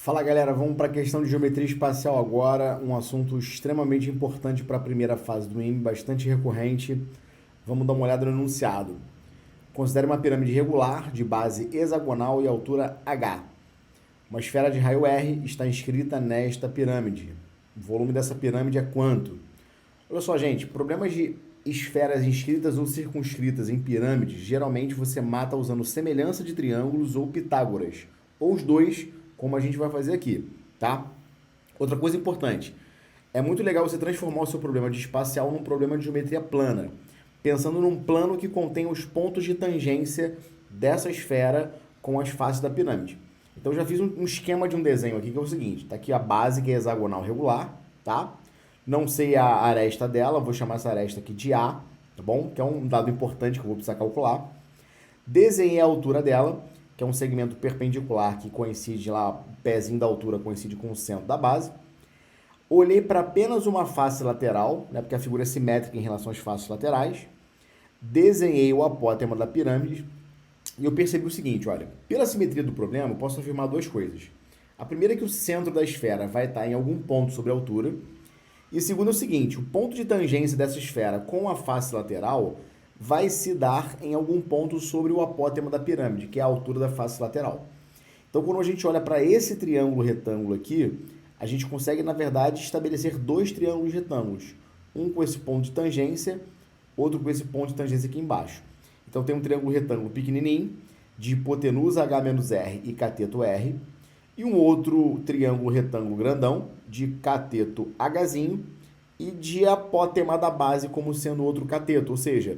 Fala galera, vamos para a questão de geometria espacial agora, um assunto extremamente importante para a primeira fase do IME, bastante recorrente. Vamos dar uma olhada no enunciado. Considere uma pirâmide regular de base hexagonal e altura h. Uma esfera de raio R está inscrita nesta pirâmide. O volume dessa pirâmide é quanto? Olha só, gente, problemas de esferas inscritas ou circunscritas em pirâmides, geralmente você mata usando semelhança de triângulos ou Pitágoras, ou os dois, como a gente vai fazer aqui, tá? Outra coisa importante, é muito legal você transformar o seu problema de espacial num problema de geometria plana, pensando num plano que contém os pontos de tangência dessa esfera com as faces da pirâmide. Então eu já fiz um esquema de um desenho aqui que é o seguinte, tá aqui a base que é hexagonal regular, tá? Não sei a aresta dela, vou chamar essa aresta aqui de A, tá bom? Que é um dado importante que eu vou precisar calcular. Desenhei a altura dela, que é um segmento perpendicular que coincide lá, o pezinho da altura coincide com o centro da base. Olhei para apenas uma face lateral, né, porque a figura é simétrica em relação às faces laterais. Desenhei o apótema da pirâmide e eu percebi o seguinte, olha, pela simetria do problema, eu posso afirmar duas coisas. A primeira é que o centro da esfera vai estar em algum ponto sobre a altura. E segundo é o seguinte, o ponto de tangência dessa esfera com a face lateral vai se dar em algum ponto sobre o apótema da pirâmide, que é a altura da face lateral. Então, quando a gente olha para esse triângulo retângulo aqui, a gente consegue, na verdade, estabelecer dois triângulos retângulos. Um com esse ponto de tangência, outro com esse ponto de tangência aqui embaixo. Então, tem um triângulo retângulo pequenininho, de hipotenusa H menos R e cateto R, e um outro triângulo retângulo grandão, de cateto Hzinho, e de apótema da base como sendo outro cateto, ou seja,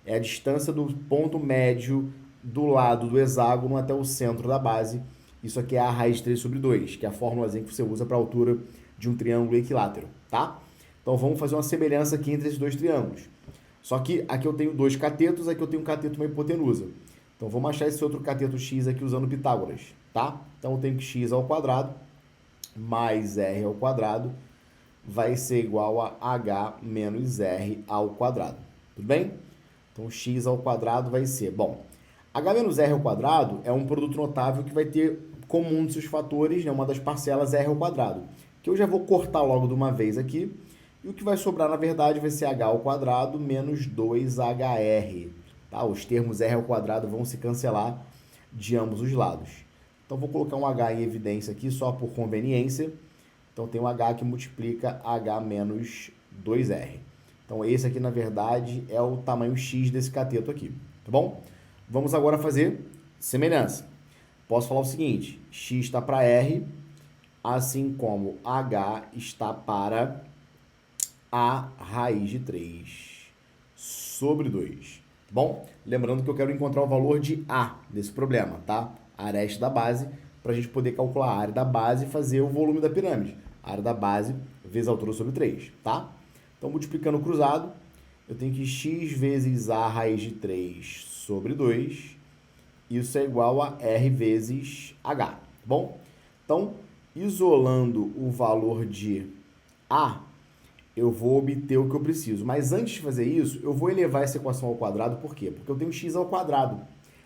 é a distância do ponto médio do lado do hexágono até o centro da base. Isso aqui é a raiz de 3 sobre 2, que é a fórmulazinha que você usa para a altura de um triângulo equilátero, tá? Então vamos fazer uma semelhança aqui entre esses dois triângulos. Só que aqui eu tenho dois catetos, aqui eu tenho um cateto e uma hipotenusa. Então vamos achar esse outro cateto x aqui usando Pitágoras, tá? Então eu tenho que x ao quadrado mais r ao quadrado vai ser igual a h menos r ao quadrado. Tudo bem? Então, x ao quadrado vai ser, bom, h menos r ao quadrado é um produto notável que vai ter como um dos seus fatores, né, uma das parcelas r ao quadrado, que eu já vou cortar logo de uma vez aqui, e o que vai sobrar, na verdade, vai ser h ao quadrado menos 2hr. Tá? Os termos r ao quadrado vão se cancelar de ambos os lados. Então, vou colocar um h em evidência aqui só por conveniência. Então, tem um h que multiplica h menos 2r. Então, esse aqui, na verdade, é o tamanho x desse cateto aqui, tá bom? Vamos agora fazer semelhança. Posso falar o seguinte, x está para r, assim como h está para a raiz de 3 sobre 2, tá bom? Lembrando que eu quero encontrar o valor de a desse problema, tá? A aresta da base, para a gente poder calcular a área da base e fazer o volume da pirâmide. A área da base vezes a altura sobre 3, tá? Então, multiplicando o cruzado, eu tenho que x vezes a raiz de 3 sobre 2, isso é igual a r vezes h, tá bom? Então, isolando o valor de a, eu vou obter o que eu preciso. Mas antes de fazer isso, eu vou elevar essa equação ao quadrado, por quê? Porque eu tenho x ao quadrado.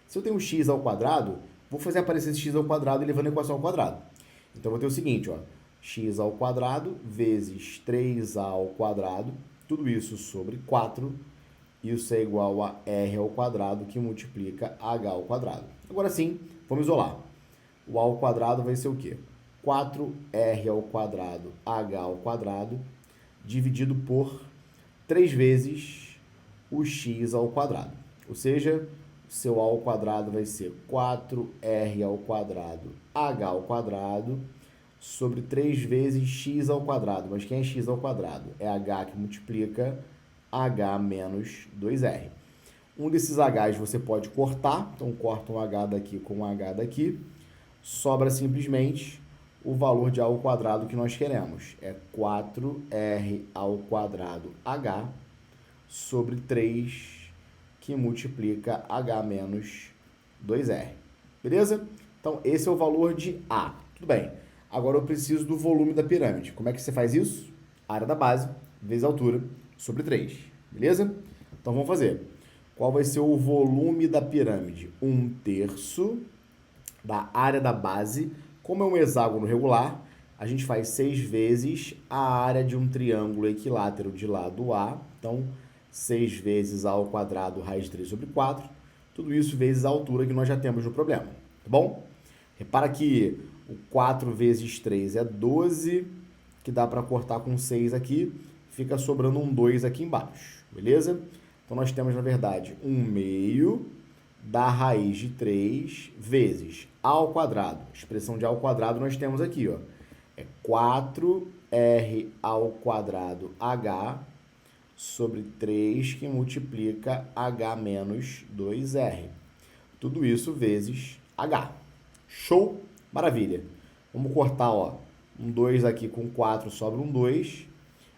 Se eu tenho x ao quadrado, vou fazer aparecer esse x ao quadrado elevando a equação ao quadrado. Então, eu vou ter o seguinte, ó, x ao quadrado vezes 3a ao quadrado, tudo isso sobre 4, isso é igual a r ao quadrado, que multiplica h ao quadrado. Agora sim, vamos isolar. O a ao quadrado vai ser o quê? 4r ao quadrado, h ao quadrado, dividido por 3 vezes o x ao quadrado. Ou seja, seu a ao quadrado vai ser 4r ao quadrado, h ao quadrado, sobre 3 vezes x ao quadrado. Mas quem é x ao quadrado? É h que multiplica h menos 2r. Um desses h's você pode cortar, então corta um h daqui com um h daqui. Sobra simplesmente o valor de a ao quadrado que nós queremos. É 4r ao quadrado h sobre 3 que multiplica h menos 2r. Beleza? Então, esse é o valor de a. Tudo bem. Agora eu preciso do volume da pirâmide. Como é que você faz isso? Área da base vezes a altura sobre 3. Beleza? Então vamos fazer. Qual vai ser o volume da pirâmide? 1/3 da área da base Como é um hexágono regular, a gente faz 6 vezes a área de um triângulo equilátero de lado A. Então, 6 vezes A ao quadrado, raiz de 3 sobre 4. Tudo isso vezes a altura que nós já temos no problema, tá bom? Repara que o 4 vezes 3 é 12, que dá para cortar com 6 aqui. Fica sobrando um 2 aqui embaixo, beleza? Então, nós temos, na verdade, 1/2 da raiz de 3 vezes A ao quadrado. A expressão de A ao quadrado nós temos aqui, ó. É 4R ao quadrado H sobre 3 que multiplica H menos 2R. Tudo isso vezes H. Show? Maravilha. Vamos cortar, ó. Um 2 aqui com 4 sobra um 2.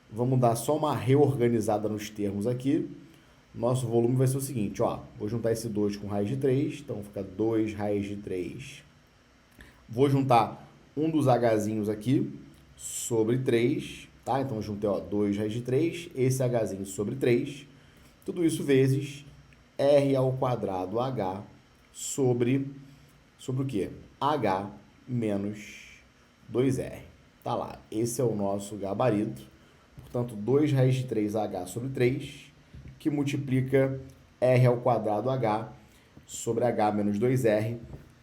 Vamos dar só uma reorganizada nos termos aqui. Nosso volume vai ser o seguinte, ó. Vou juntar esse 2 com raiz de 3, então fica 2 raiz de 3. Vou juntar um dos Hzinhos aqui sobre 3, tá? Então eu juntei, ó, 2 raiz de 3, esse Hzinho sobre 3. Tudo isso vezes R ao quadrado H sobre o quê? H menos 2R. Tá lá, esse é o nosso gabarito. Portanto, 2 raiz de 3H sobre 3, que multiplica R ao quadrado H sobre H menos 2R.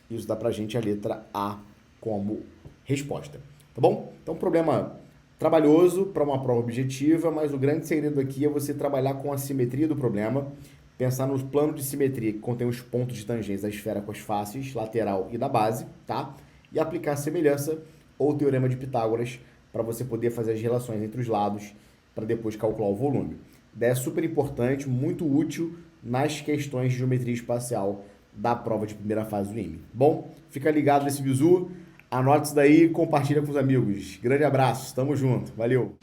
Isso dá pra gente a letra A como resposta, tá bom? Então, problema trabalhoso para uma prova objetiva, mas o grande segredo aqui é você trabalhar com a simetria do problema, pensar nos planos de simetria que contém os pontos de tangência da esfera com as faces, lateral e da base, tá? E aplicar a semelhança ou teorema de Pitágoras para você poder fazer as relações entre os lados para depois calcular o volume. Ideia super importante, muito útil nas questões de geometria espacial da prova de primeira fase do IME. Bom, fica ligado nesse bizu, anote isso daí e compartilha com os amigos. Grande abraço, tamo junto, valeu!